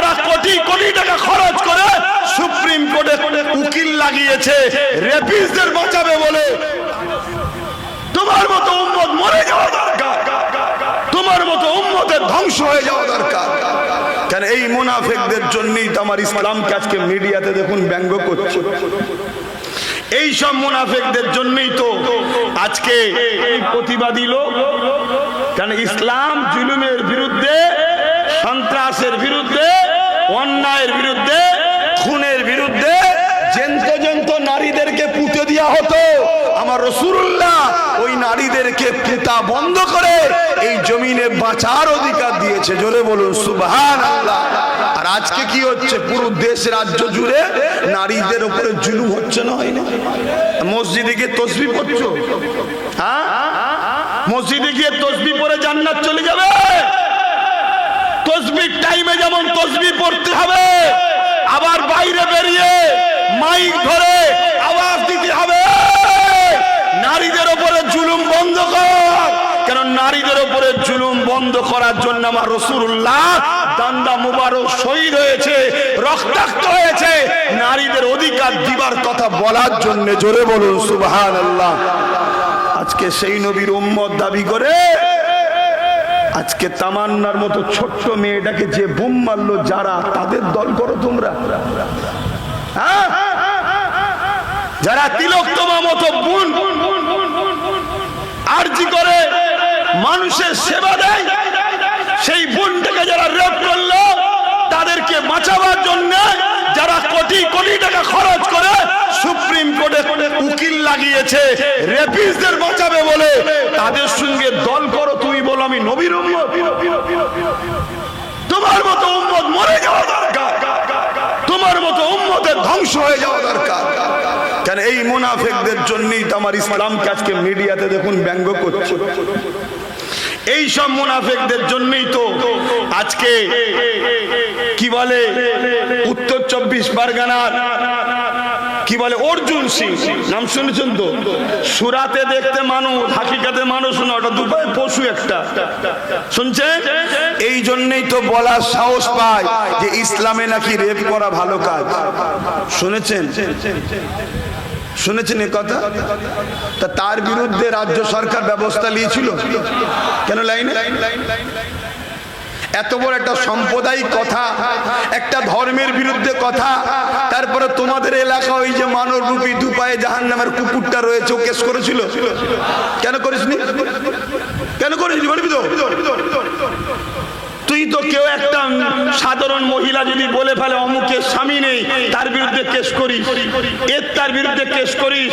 যারা কোটি কোটি টাকা খরচ করে সুপ্রিম কোর্টে উকিল লাগিয়েছে রেপিস্টদের বাঁচাবে বলে, তোমার মতো উম্মত মরে যাওয়া দরকার, তোমার মতো উম্মতের ধ্বংস হয়ে যাওয়া দরকার। কারণ এই মুনাফিকদের জন্যই তো আমার ইসলামকে আজকে মিডিয়াতে দেখুন ব্যঙ্গ করছে। এই সব মুনাফিকদের জন্যই তো আজকে প্রতিবাদী লোক, কারণ ইসলাম জুলুমের বিরুদ্ধে, সন্ত্রাসের বিরুদ্ধে, অন্যায়ের বিরুদ্ধে, খুনের বিরুদ্ধে, জেন্ত নারীদেরকে পুঁতে দেওয়া হতো। আমার রাসূলুল্লাহ ওই নারীদেরকে পুঁতা বন্ধ করে এই জমিনে বাঁচার অধিকার দিয়েছে। জোরে বলুন সুবহানাল্লাহ। আর আজকে কি হচ্ছে? পুরো দেশ রাজ্য জুড়ে নারীদের উপরে জুলুম হচ্ছে না, হয় না? মসজিদে গিয়ে তাসবিহ পড়ছো, হ্যাঁ? মসজিদে গিয়ে তাসবিহ পড়ে জান্নাত চলে যাবে? তাসবিহ টাইমে যেমন তাসবিহ পড়তে হবে, আবার বাইরে বেরিয়ে মাইক ধরে আওয়াজ দিতে হবে, নারীদের উপরে জুলুম বন্ধ কর। কারণ নারীদের উপরে জুলুম বন্ধ করার জন্য আমার রাসূলুল্লাহ দান্দা মুবারক শহীদ হয়েছে, রক্তাক্ত হয়েছে, নারীদের অধিকার দিবার কথা বলার জন্য। জোরে বলুন সুবহানাল্লাহ। আজকে সেই নবীর উম্মত দাবি করে আজকে তামান্নার মতো ছোট্ট মেয়েটাকে যে বুম মারলো, যারা তাদের দল করো তোমরা, হ্যাঁ? যারা তিলোত্তমা মতো বোন আরজি করে মানুষের সেবা দেয়, সেই বোনটাকে যারা রেপ করলো, তাদেরকে বাঁচাবার জন্য যারা কোটি কোটি টাকা খরচ করে সুপ্রিম কোর্টে উকিল লাগিয়েছে রেপিস্টদের বাঁচাবে বলে, তাদের সঙ্গে দল করো। তুমি বলো আমি নবীর উম্মত, তোমার মতো উম্মত মরে যাওয়া দরকার, তোমার মতো উম্মতের ধ্বংস হয়ে যাওয়া দরকার। কারণ এই মুনাফিকদের জন্যই তো আমার ইসলামকে আজকে মিডিয়াতে দেখুন ব্যঙ্গ করছে। এই সব মুনাফিকদের জন্যই তো আজকে কি বলে উত্তর 24 পরগনার কি বলে অর্জুন সিং, নাম শুনেছেন তো? সুরাতে দেখতে মানুষ, হাকিকাতে মানুষ না, ওটা দুপায়ে পশু একটা, শুনছেন? এই জন্যই তো বলার সাহস পায় যে ইসলামে নাকি রেপ করা ভালো কাজ। শুনেছেন? শুনেছেন এ কথা? তা তার বিরুদ্ধে রাজ্য সরকার ব্যবস্থা নিয়েছিল কেন? লাইনে এত বড় একটা সাম্প্রদায়িক কথা, একটা ধর্মের বিরুদ্ধে কথা, তারপরে তোমাদের এলাকা ওই যে মানব রূপী দুপায়ে জাহান্নামের কুকুরটা রয়েছে, ও কেস করেছিল কেন? করিসনি? কেন করিসনি? বলবি তো? তুই তো কেউ একটা সাধারণ মহিলা যদি বলে ফেলে অমুকের স্বামী নেই, তার বিরুদ্ধে কেস করিস, এর তার বিরুদ্ধে কেস করিস,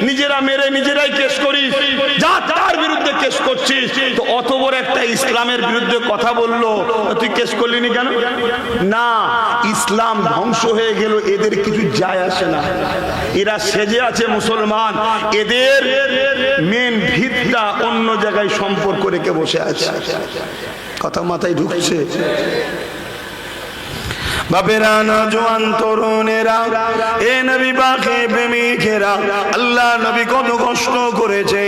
নিজেরা মেরে নিজেরাই কেস করিস, যা তার বিরুদ্ধে কেস করছিস। তো অত বড় একটা ইসলামের বিরুদ্ধে কথা বললো, তুই কেস করলি নি কেন? না, ইসলাম ধ্বংস হয়ে গেল, এদের কিছু যায় আসে না। এরা সেজে আছে মুসলমান, এদের মেন ভিতটা অন্য জায়গায় সম্পর্ক রেখে বসে আছে। কথা মাথায় ঢুকছে? বাপেরা, নওজোয়ান তরুণেরা, এ নবী পাকে প্রেমিকেরা, আল্লাহ নবী কত কষ্ট করেছে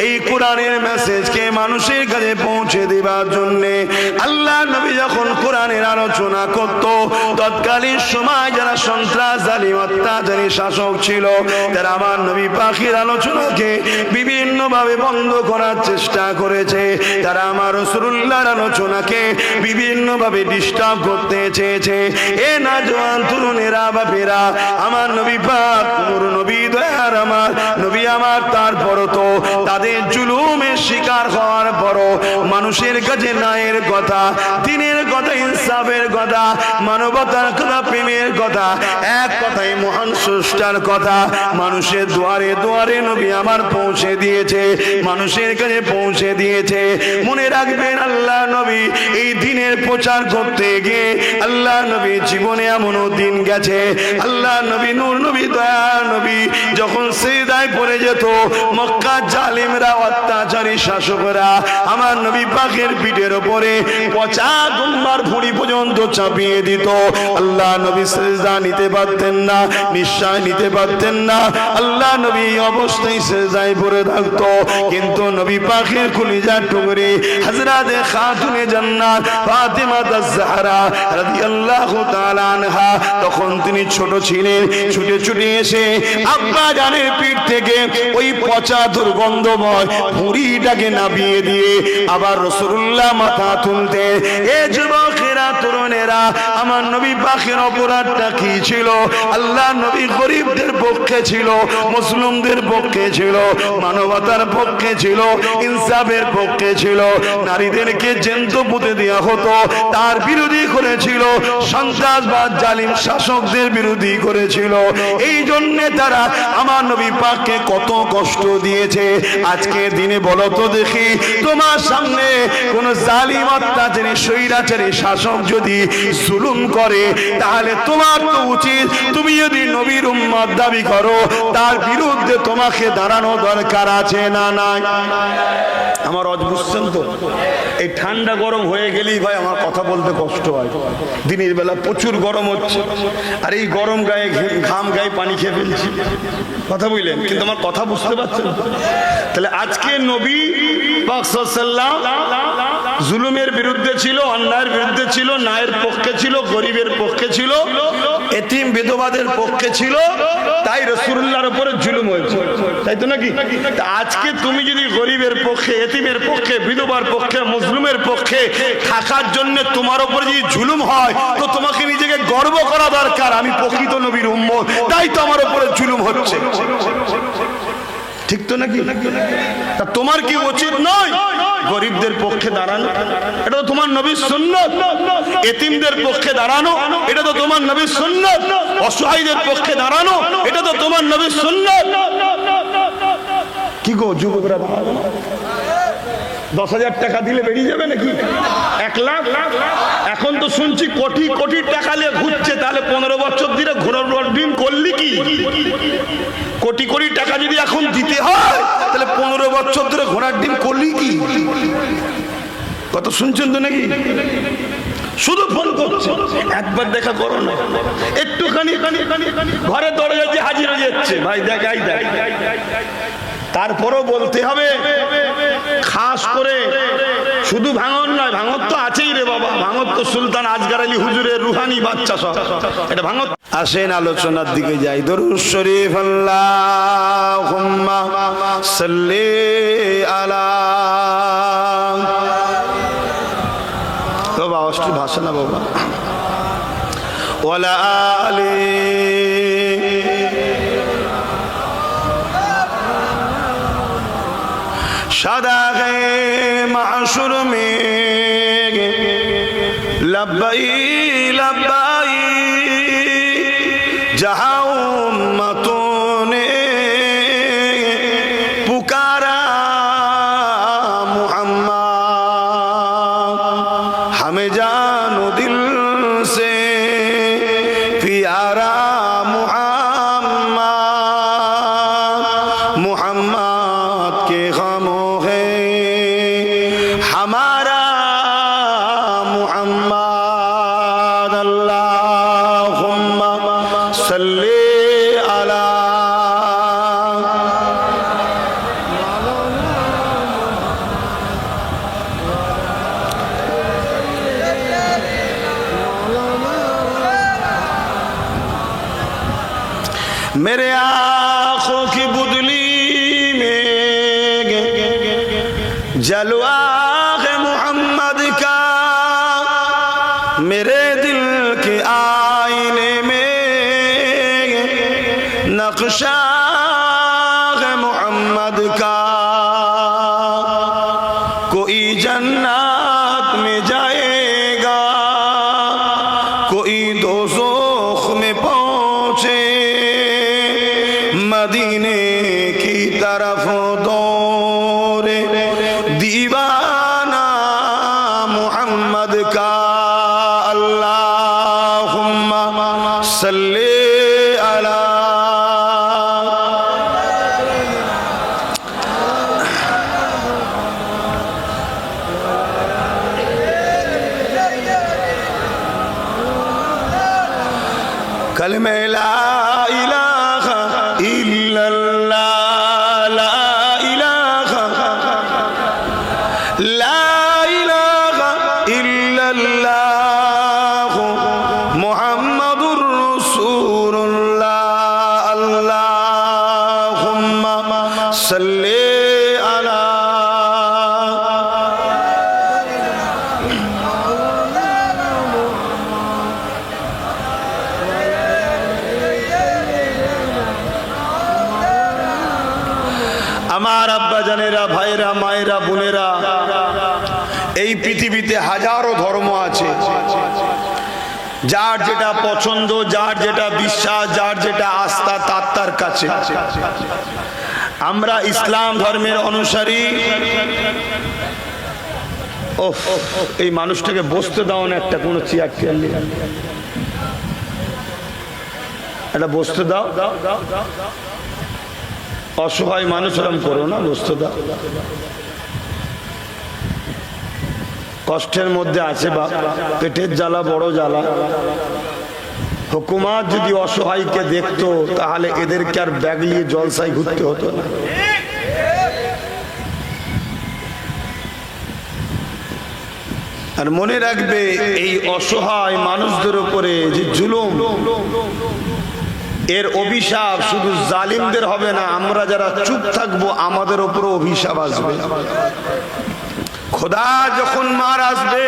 এই কোরআনের মেসেজকে মানুষের কাছে পৌঁছে দেবার জন্য। আল্লাহ নবী যখন কোরআনের আলোচনা করত, তৎকালীন সময় যারা সন্ত্রাস, জালিম, অত্যাচারী শাসক ছিল, তারা আমার নবী পাকের আলোচনাকে বিভিন্ন ভাবে বন্ধ করার চেষ্টা করেছে। তারা আমার রাসূলুল্লাহর আলোচনাকে বিভিন্ন ভাবে ডিস্টার্ব করতে চেয়েছে। এ নওজোয়ান তরুণেরা, বাপেরা, আমার নবী পাক, নূর নবী, দয়ার আমার নবী আমার, তারপরও তো তাদের জুলুমের শিকার হওয়ার পরও মানুষের কাছে ন্যায়ের কথা, দ্বীনের কথা, ইনসাফের কথা, মানবতার কথা, প্রেমের কথা, এক কথায় মহান স্রষ্টার কথা মানুষের দুয়ারে দুয়ারে নবী আমার পৌঁছে দিয়েছে, মানুষের কাছে পৌঁছে দিয়েছে। মনে রাখবেন, আল্লাহ নবী এই দ্বীনের প্রচার করতে গিয়ে আল্লাহ নবী জীবনে এমনও দিন গেছে, আল্লাহ নবী, নূর নবী, দয়া নবী যখন সিজদায় পড়ে যেত, মক্কা জালিমরা, অত্যাচারী শাসকরা আমার নবী পাকের পিঠের উপরে পচা দুম্বার ভুঁড়ি পর্যন্ত চাপিয়ে দিত। আল্লাহ নবী সিজদা নিতে পারতেন না, নিঃশ্বাস নিতে পারতেন না। আল্লাহ নবী অবস্থায় সিজদায় পড়ে থাকতো। কিন্তু নবী পাকের কলিজার টুকরি হযরতে খাতুনে জান্নাত ফাতেমা আয-জাহরা রাদিয়াল্লাহু তাআলা আনহা, তখন তিনি ছোট ছিলেন, ছুটে ছুটে এসে আব্বা জানের পিঠ থেকে ওই পচা দুর্গন্ধময় ভুঁড়িটাকে নামিয়ে দিয়ে আবার রাসূলুল্লাহ মাথা তুলতে। এ যুবকেরা, তরুণেরা, আমার নবী পাকের অপরাধটা কি ছিল? আল্লাহ নবী গরিবদের পক্ষে ছিল, মুসলিমদের পক্ষে ছিল, মানবতার পক্ষে ছিল, ইনসাফের পক্ষে ছিল। নারীদেরকে জ্যান্ত পুঁতে দেওয়া হতো, তার বিরোধী করেছিল। সন্ত্রাসবাদ জালিম শাসকদের বিরোধী করেছিল। এই জন্য তারা আমার নবী পাককে কত কষ্ট দিয়েছে। আজকে দিনে বলো তো দেখি, তোমার সামনে কোন জালিম অত্যাচারী স্বৈরাচারী শাসক যদি জুলুম করে, তাহলে তোমার তো উচিত, তুমি যদি নবীর উম্মত দাবি করো, তার বিরুদ্ধে তোমাকে দাঁড়ানো দরকার আছে না নাই? আমার অজ বুঝছেন তো? এই ঠান্ডা গরম হয়ে গেলেই ভাই আমার কথা বলতে কষ্ট হয়। দিনের বেলা প্রচুর গরম হচ্ছে, আর এই গরম গায়ে ঘাম গায়ে পানি খেয়ে ফেলছি, কথা বুঝলেন? কিন্তু আমার কথা বুঝতে পারছেন? তাহলে আজকে নবী পাক সাল্লাল্লাহু আলাইহি ওয়াসাল্লাম জুলুমের বিরুদ্ধে ছিল, অন্যায়ের বিরুদ্ধে ছিল, ন্যায়ের পক্ষে ছিল, গরিবের পক্ষে ছিল, এতিম বিধবাদের পক্ষে ছিল। তাই রাসূলুল্লাহর উপরে জুলুম হয়েছে, তাই তো নাকি? আজকে তুমি যদি গরিবের পক্ষে, এতিমের পক্ষে, বিধবার পক্ষে, মুসলিমের পক্ষে থাকার জন্য তোমার উপরে যদি জুলুম হয়, তো তোমাকে নিজেকে গর্ব করা দরকার, আমি প্রকৃত নবীর উম্মত, তাই তো আমার উপরে জুলুম হচ্ছে। ঠিক তো নাকি? তা তোমার কি উচিত নয় গরিবদের পক্ষে দাঁড়ানো? এটা তো তোমার নবীর সুন্নাত। এতিমদের পক্ষে দাঁড়ানো, এটা তো তোমার নবীর সুন্নাত। অসহায়দের পক্ষে দাঁড়ানো, এটা তো তোমার নবীর সুন্নাত। কি গো যুবকরা, 10,000 টাকা দিলে বেরিয়ে যাবে নাকি? 1 লাখ? এখন তো শুনছি কোটি কোটি টাকা নিয়ে ঘুরছে। তাহলে 15 বছর ধরে ঘোরার ডিম করলি কি? কোটি কোটি টাকা যদি এখন দিতে হয়, তাহলে 15 বছর ধরে ঘোড়ার ডিম করলি কি? কত শুনছেন তো নাকি? শুধু ফোন করছে, একবার দেখা করো না, একটুখানি ঘরে দরজা দিয়ে হাজির হয়ে যাচ্ছে, ভাই দেখাই দেখ। তারপরও বলতে হবে, খাস করে শুধু ভাঙন নয়, ভাঙত তো আছেই রে বাবা, ভাঙত তো সুলতান আজগার আলী হুজুরের রুহানি বাচ্চা সব, এটা ভাঙত। আসেন আলোচনার দিকে যাই। দরুদ শরীফ আল্লাহুম্মা সাল্লি আলা। বাবা অষ্ট ভাষা না বাবা। ওয়ালা আলি शादाग़े माशुर में लब्बाई लब्बाई जहाँ उम्मतों ने पुकारा मुहम्मद, हमें जानो दिल से प्यारा मुहम्मद, मुहम्मद के गमों हमारा मुहम्मद। अल्लाहुम्मा सल्ली अला। मेरे आँखों की बुदली में जलवा है मोहम्मद का, मेरे दिल के आईने में नक्शा है मोहम्मद का। कोई जन्नत में जाएगा, कोई दोज़ख में पहुंचे, मदीने की तरफ दौड़े दीवाना मुहम्मद का। अल्लाहुम्मा सल्ली अला। कलमे ला इलाहा इल्लल्लाह, ला इलाहा इल्लल्लाह मुहम्मदुर रसूलुल्लाह। अल्लाहुम्मा सल्ली अला। আমার আব্বা জানেরা, ভাইরা, মায়েরা, বোনেরা, এই পৃথিবীতে হাজারো ধর্ম আছে। যার যেটা পছন্দ, যার যেটা বিশ্বাস, যার যেটা আস্থা তার কাছে। আমরা ইসলাম ধর্মের অনুসারী। এই মানুষটাকে বসতে দাও না, একটা কোনো চেয়ার টেয়ার নিয়ে এটা বসতে দাও। অসহায় মানুষ এরকম করো না, বসতে দাও। কষ্টের মধ্যে আছে বা পেটের জ্বালা, বড় জ্বালা। হুকুমাত যদি অসহায়কে দেখতো তাহলে এদেরকে আর ব্যাগ নিয়ে জলসায় ঘুরতে হতো না। আর মনে রাখবে, এই অসহায় মানুষদের উপরে যে জুলুম, এর অভিশাপ শুধু জালিমদের হবে না, আমরা যারা চুপ থাকবো আমাদের উপর অভিশাপ আসবে। খোদা যখন মার আসবে,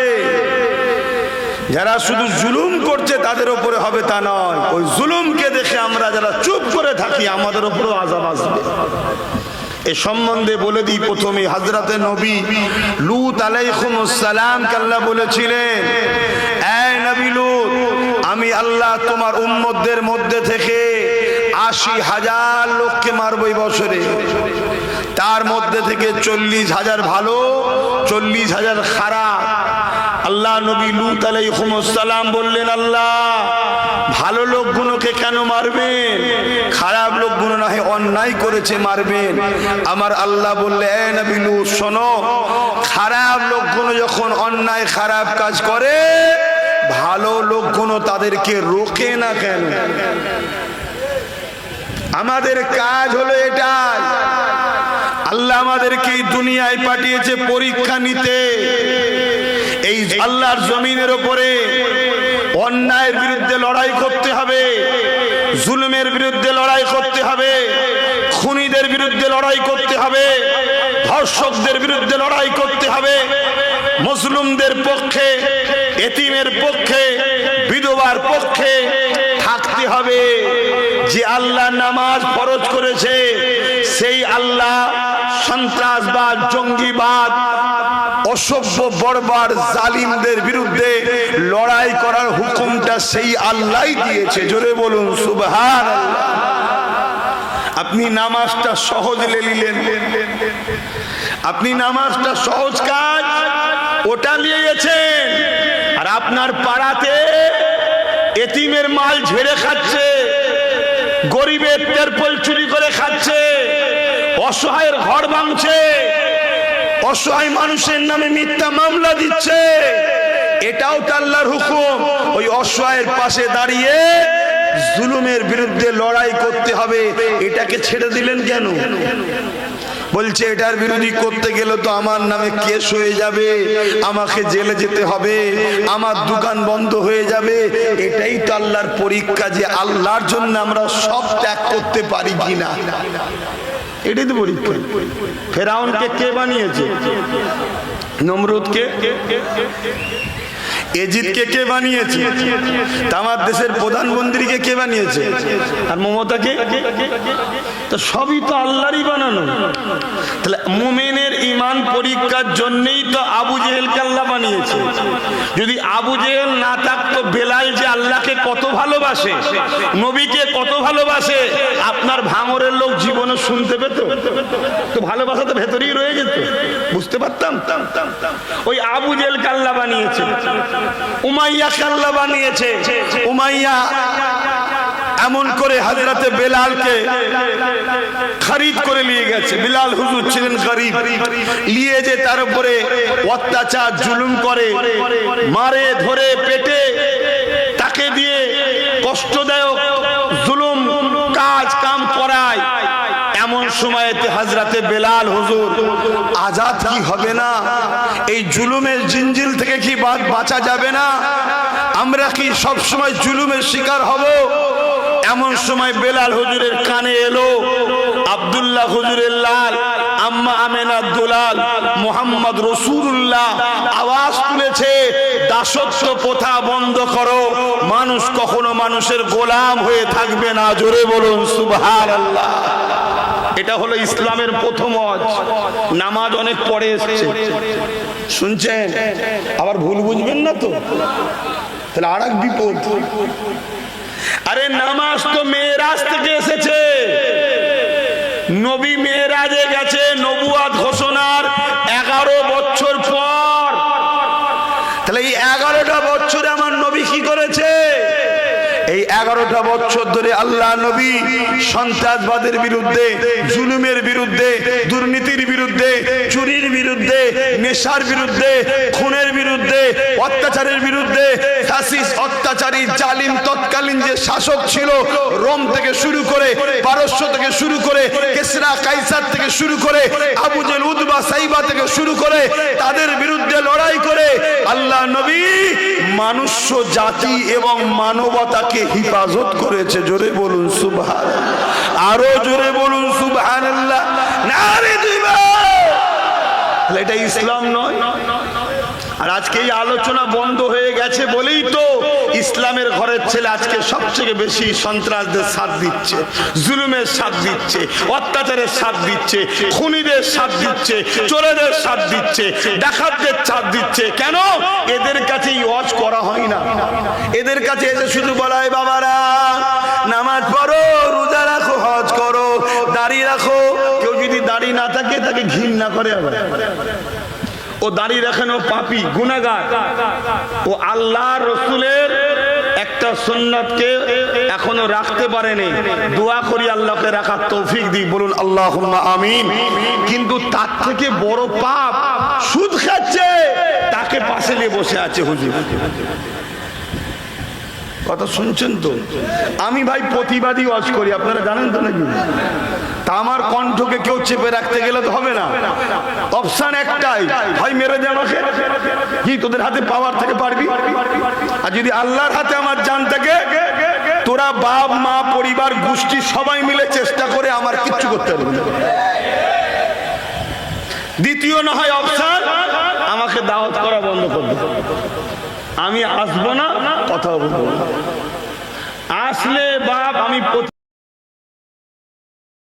যারা শুধু জুলুম করছে তাদের উপরে হবে তা নয়, ওই জুলুমকে দেখে আমরা যারা চুপ করে থাকি আমাদের উপরও আযাব আসবে। এ সম্বন্ধে বলে দিই, প্রথমে হযরতে নবী লূত আলাইহিস সালামকে আল্লাহ বলেছিলেন, এই নবী লূত, আমি আল্লাহ তোমার উম্মতদের মধ্যে থেকে ৮০,০০০ লোককে মারব এই বছরে। তার মধ্যে থেকে ৪০,০০০ ভালো, ৪০,০০০ খারাপ। আল্লাহ নবী লূত আলাইহিস সালাম বললেন, আল্লাহ ভালো লোকগুলোকে কেন মারবেন? খারাপ লোকগুলো না হয় অন্যায় করেছে মারবেন। আমার আল্লাহ বললে, এ নবী লূত শোনো, খারাপ লোকগুলো যখন অন্যায় খারাপ কাজ করে, ভালো লোকগুলো তাদেরকে রোকে না কেন? আমাদের কাজ হলো এটাই। আল্লাহ আমাদেরকে এই দুনিয়ায় পাঠিয়েছে পরীক্ষা নিতে। এই আল্লাহর জমিনের উপরে অন্যায়ের বিরুদ্ধে লড়াই করতে হবে, জুলুমের বিরুদ্ধে লড়াই করতে হবে, খুনিদের বিরুদ্ধে লড়াই করতে হবে, ধর্ষকদের বিরুদ্ধে লড়াই করতে হবে, মুসলিমদের পক্ষে, এতিমের পক্ষে, বিধবার পক্ষে থাকতে হবে। যে আল্লাহ নামাজ ফরজ করেছে, সেই আল্লাহ সন্ত্রাসবাদ, জঙ্গিবাদ, অসভ্য বর্বর জালিমদের বিরুদ্ধে লড়াই করার হুকুমটা সেই আল্লাহই দিয়েছে। জোরে বলুন সুবহানাল্লাহ। আপনি নামাজটা সহজ নিলেন, আপনি নামাজটা সহজ কাজ ওটা নিয়েছেন, আর আপনার পাড়াতে এতিমের মাল ঝেড়ে খাচ্ছে, গরিবের তেরপল চুরি করে খাচ্ছে, অসহায়ের ঘর ভাঙছে, অসহায় মানুষের নামে মিথ্যা মামলা দিচ্ছে। এটাও তো আল্লাহর হুকুম। ওই অসহায়ের পাশে দাঁড়িয়ে জুলুমের বিরুদ্ধে লড়াই করতে হবে। এটাকে ছেড়ে দিলেন কেন? বলছে এটার বিরোধী করতে গেলে তো আমার নামে কেস হয়ে যাবে, আমাকে জেলে যেতে হবে, আমার দোকান বন্ধ হয়ে যাবে। এটাই তো আল্লাহর পরীক্ষা, যে আল্লাহর জন্য আমরা সব ত্যাগ করতে পারি কিনা। এটাই তো পরীক্ষা। ফেরাউনকে কে বানিয়েছে? নমরুদকে। এজিদকে কে বানিয়েছে? আমার দেশের প্রধানমন্ত্রীকে কে বানিয়েছে? আর মমতাকে? তো সবই তো আল্লাহরই বানানো। তাহলে মুমিনের ঈমান পরীক্ষার জন্যই তো আবু জেহেলকে আল্লাহ বানিয়েছে। যদি আবু জেহেল না থাকতো, বেলাল যে আল্লাহকে কত ভালোবাসে, নবীকে কত ভালোবাসে, আপনার ভাঙরের লোক জীবনে শুনতে পেত? তো ভালোবাসা তো ভেতরেই রয়ে যেত, বুঝতে পারতাম। ওই আবু জেহেলকে আল্লাহ বানিয়েছে, উমাইয়াকে আল্লাহ বানিয়েছে। উমাইয়া এমন করে হযরতে বেলালকে খরিদ করে নিয়ে গেছে। বিলাল হুজুর ছিলেন গরিব, নিয়ে যে তার উপরে অত্যাচার জুলুম করে, মারে ধরে পেটে তাকে দিয়ে কষ্টদায়ক জুলুম কাজ কাম করায়, এমন সময়তে হযরতে বেলাল হুজুর আজাদ কি হবে না? এই জুলুমের জিঞ্জিল থেকে কি বাঁচা যাবে না? আমরা কি সব সময় জুলুমের শিকার হব? এমন সময় বেলাল হুজুরের কানে এলো আব্দুল্লাহ হুজুরের লাল আম্মা আমেনা দুলাল মুহাম্মদ রাসূলুল্লাহ আওয়াজ তুলেছে, দাসত্ব প্রথা বন্ধ করো, মানুষ কখনো মানুষের গোলাম হয়ে থাকবে না। জোরে বলুন সুবহানাল্লাহ। এটা হলো ইসলামের প্রথম ওয়াজ। নামাজ অনেক পরে এসেছে, শুনছেন? আবার ভুল বুঝবেন না তো, তাহলে আরেক বিপদ। আরে নামাজ তো মেরাজ থেকে এসেছে, নবী মেরাজে গেছে নবুয়াত ঘোষণার 11 বছর পর। তাহলে এই 11টা বছরে আমার নবী কি করেছে? এই 11টা বছর ধরে আল্লাহ নবী সন্ত্রাসবাদের বিরুদ্ধে, জুলুমের বিরুদ্ধে, দুর্নীতির বিরুদ্ধে, চুরির বিরুদ্ধে, নেশার বিরুদ্ধে, খুনের বিরুদ্ধে, অত্যাচারের বিরুদ্ধে, ফ্যাসিস্ট অত্যাচারী জালিম তৎকালীন যে শাসক ছিল, রোম থেকে শুরু করে, পারস্য থেকে শুরু করে, কিসরা কাইসার থেকে শুরু করে, আবু জেল উতবা সাইবা থেকে শুরু করে, তাদের বিরুদ্ধে লড়াই করে আল্লাহ নবী মানুষ জাতি এবং মানবতাকে হিফাজত করেছে। জোরে বলুন সুবহানাল্লাহ, আরো জোরে বলুন সুবহানাল্লাহ। নারে দিবা, এটা ইসলাম নয়? আর আজকে এই আলোচনা বন্ধ হয়ে গেছে বলেই তো ইসলামের ঘরের ছেলে আজকে সবচেয়ে বেশি সন্ত্রাসদের সাথ দিচ্ছে, জুলুমের সাথ দিচ্ছে, অত্যাচারের সাথ দিচ্ছে, খুনিদের সাথ দিচ্ছে, চোরেদের সাথ দিচ্ছে, ডাকাতদের সাথ দিচ্ছে। কেন? এদের কাছে ওয়াজ করা হয় না। এদের কাছে এসে শুধু বলা হয়, বাবারা নামাজ পড়ো, রোজা রাখো, হজ করো, দাড়ি রাখো। কেউ যদি দাড়ি না থাকে তাকে ঘৃণা করে, আবার ও দাড়ি রাখেন, ও পাপী গুনাহগার। ও আল্লাহ রসুলের একটা সুন্নাতকে এখনো রাখতে পারেনি। দোয়া করি আল্লাহকে রাখার তৌফিক দিই, বলুন আল্লাহুম্মা আমিন। কিন্তু তার থেকে বড় পাপ সুদ খাচ্ছে, তাকে পাশে নিয়ে বসে আছে হুজুর। কথা শুনছেন তো? আমি ভাই প্রতিবাদী ওয়াজ করি, আপনারা জানেন তো নাকি? তা আমার কণ্ঠকে কেউ চেপে রাখতে গেলে তো হবে না। অপশন একটাই, ভাই মেরে দে আমাকে, কি তোদের হাতে পাওয়ার থেকে পারবি? আর যদি আল্লাহর হাতে আমার জান থাকে, তোরা বাপ মা পরিবার গোষ্ঠী সবাই মিলে চেষ্টা করে আমার কিচ্ছু করতে পারবি না। দ্বিতীয় না হয় অপশন, আমাকে দাওয়াত করা বন্ধ করবে, আমি আসবো না, কথা বলবো। আসলে বাপ আমি